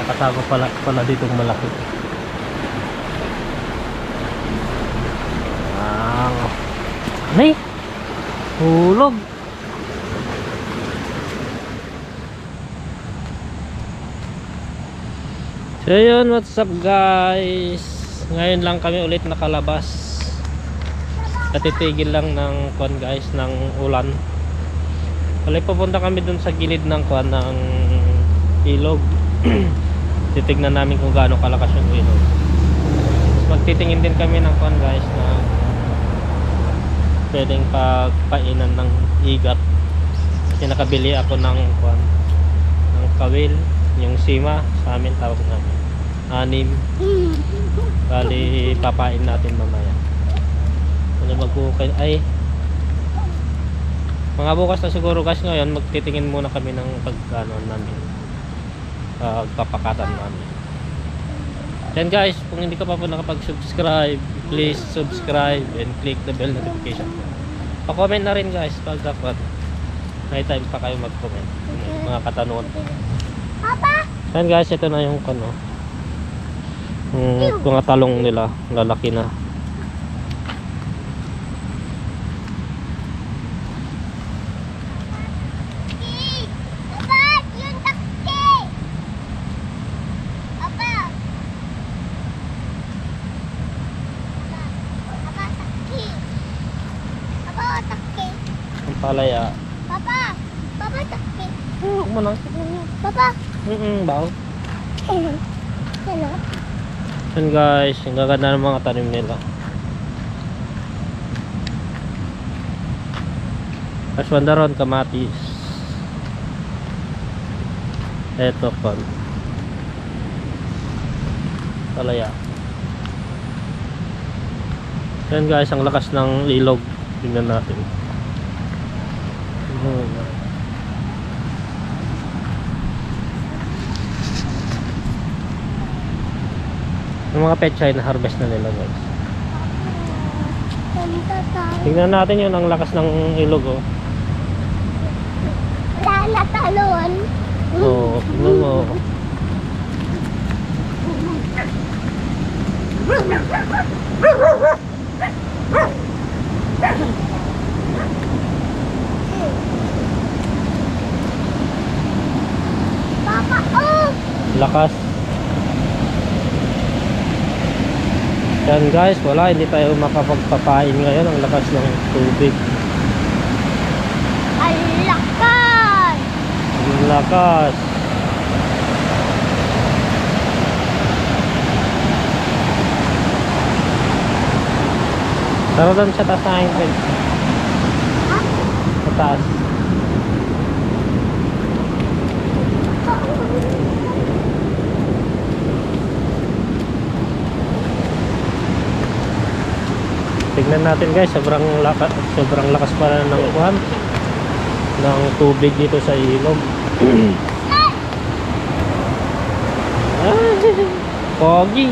nakatago pala ditong malaki. Ay, hulog. So yun, what's up guys, ngayon lang kami ulit nakalabas. Natitigil lang ng kwan guys, ng ulan. Kali pupunta kami dun sa gilid ng kwan ng ilog. Titignan namin kung gaano kalakas yung ilog. Magtitingin din kami ng kwan guys na pwedeng pagpainan ng igat. Kasi nakabili ako ng kwan, ng kawil, yung sima sa amin tawag namin, anim. Bali papain natin mamaya. Ano magkukay ay mga bukas na siguro guys. Ngayon magtitingin muna kami ng pagkano namin, pagpapakatan namin. Then guys, kung hindi ka pa po nakapag-subscribe, please subscribe and click the bell notification. Pa-comment na rin guys pag dapat may time pa kayo mag-comment mga katanungan. Papa! Then guys, ito na yung kano, mga talong nila, lalaki na. Palaya. Papa! Papa, takti. Huwag mo lang. Papa! Baw. Hello. Yan guys, ang gaganda ng mga tanim nila. Aswanda ron, kamatis. Eto kon. Palaya. Yan guys, ang lakas ng ilog. Tingnan natin. Yung mga pechay na harvest na nila guys. Tingnan natin yun, ang lakas ng ilog oh. Wala na talon. Oo, tingnan mo. Papa, oh! Lakas. Yan guys, wala, hindi tayo makapagpapain ngayon. Ang lakas ng tubig. Ang lakas! Ang lakas. Tara doon sa taas na aking friend. Sa taas. Tignan natin guys, sobrang lakas pala ng uwan ng tubig dito sa ilog. Pogi.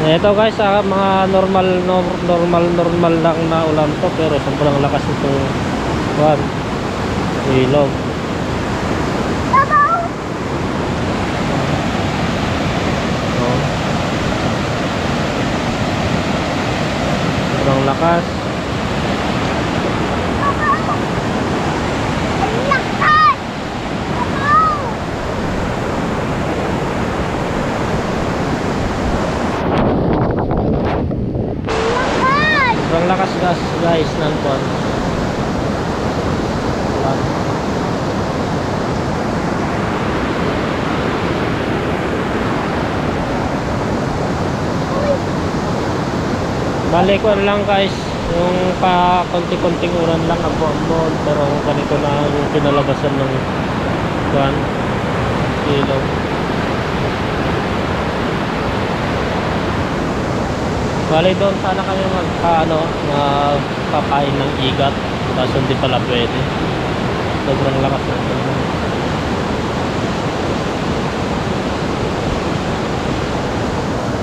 Ito guys, mga normal lang na ulan to, pero sobrang lakas nitong uwan, ilog. Sobrang lakas. Ang lakas! Sobrang lakas guys ng uwan. Bali ko lang guys, yung pa konti-konting ulan lang ambon, pero ganito na yung pinalabasan ng kuwan, ilog. Bali doon sana kami magpapain ng igat, kaso hindi pala pwede. Sobrang lakas ng ulan.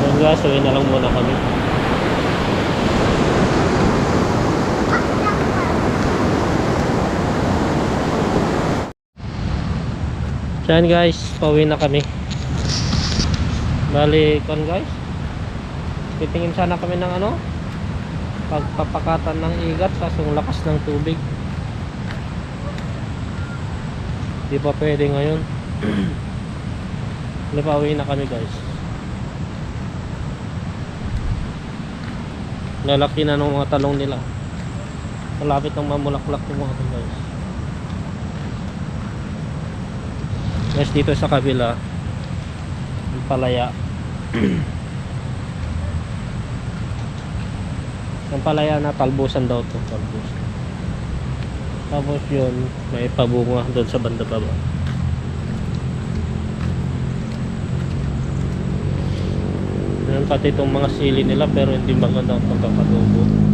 Yun guys, uwi na lang muna kami. So yan guys, pauwi na kami. Bali kon guys, titingin sana kami ng ano, pagpapakatan ng igat kasi ang lakas ng tubig. Di pa pwede ngayon. Pauwi na kami guys. Lalaki na ng mga talong nila. Malapit ng mamulaklak yung mga guys. Guys, dito sa kabila yung palaya. Yung palaya na talbusan daw to, talbusan. Tapos yun, may pabunga doon sa banda baba. Yan pati itong mga sili nila pero hindi maganda ang pagkakadubo.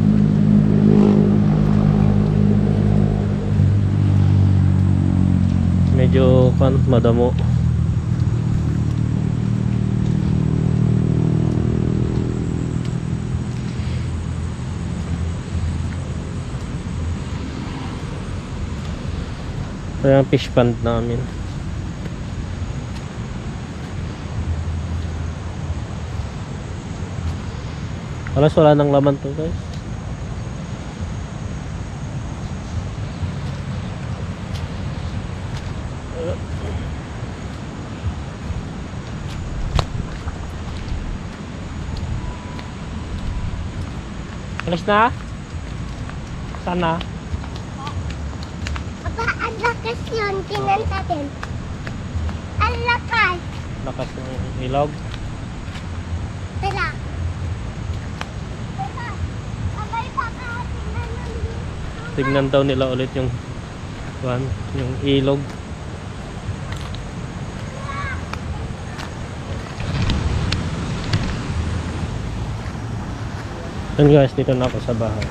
Medyo madamo. Kaya ang fish pond namin. Wala nang laman to guys. Alis na? Sana? Aba, ang lakas yun. Kinanta din. Ang lakas. Lakas ng ilog. Tara. Abay, pakahatin na Tignan daw nila ulit yung ilog. Yan guys, dito na ako sa bahay.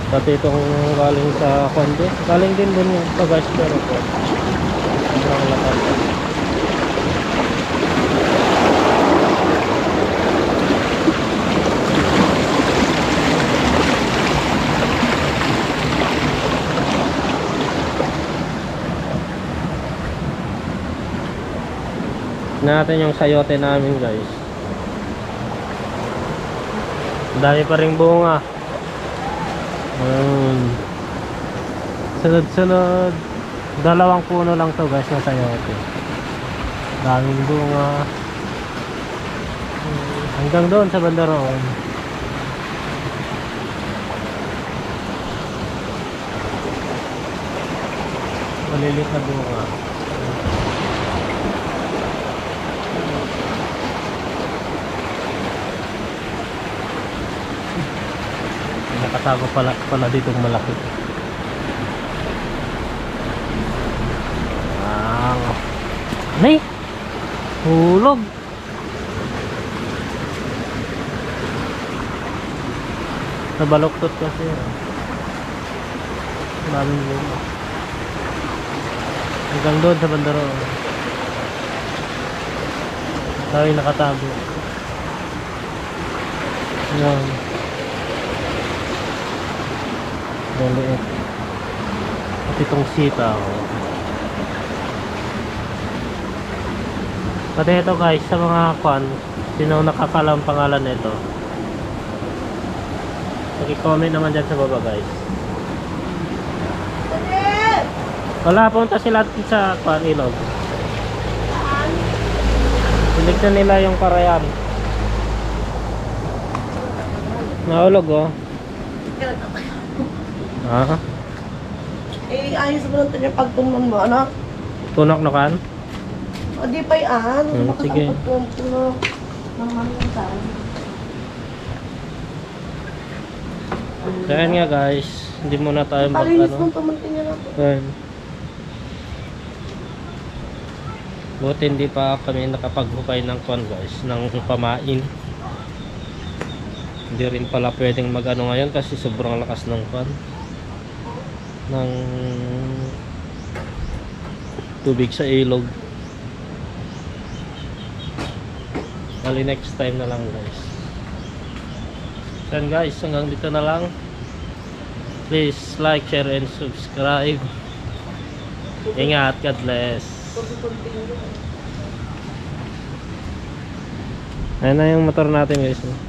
Pati itong galing sa Konde, galing din dun yung guys, pero po sobrang lakas. Natin yung sayote namin guys. Dami pa ring bunga. Sunod-sunod. 2 puno lang to guys na sayote. Daming bunga. Hanggang doon sa banda roon. Malilit na bunga. Nakatago pala dito malaki. Nay! Hulog! Nabaloktot kasi. Maraming bunga. Hanggang doon sa bandaro. Tayo nakatago. Ayan. Maliit. At itong sitaw. Pati ito guys, sa mga kwan, sino nakakalam pangalan nito, i-comment naman dyan sa baba guys. Wala, punta sila sa kwan, ilog. Tinignan nila yung karayan. Nahulog oh. Ah? Eh, ayos mo lang niya pagtunan mo, ano? Tunok na kan? O, di pa yan. Sige. Pagtunan naman yung saan. Kaya nga guys, hindi muna tayo Palinis ano. mong tumuntin niya natin. Ayan. Buti hindi pa kami nakapaghukay ng kwan guys, ng pamain. Hindi rin pala pwedeng mag-ano ngayon kasi sobrang lakas ng kwan, ng tubig sa ilog. Bali next time na lang guys. Yan guys, hanggang dito na lang. Please like, share, and subscribe. Ingat, God bless. Ayan na yung motor natin guys.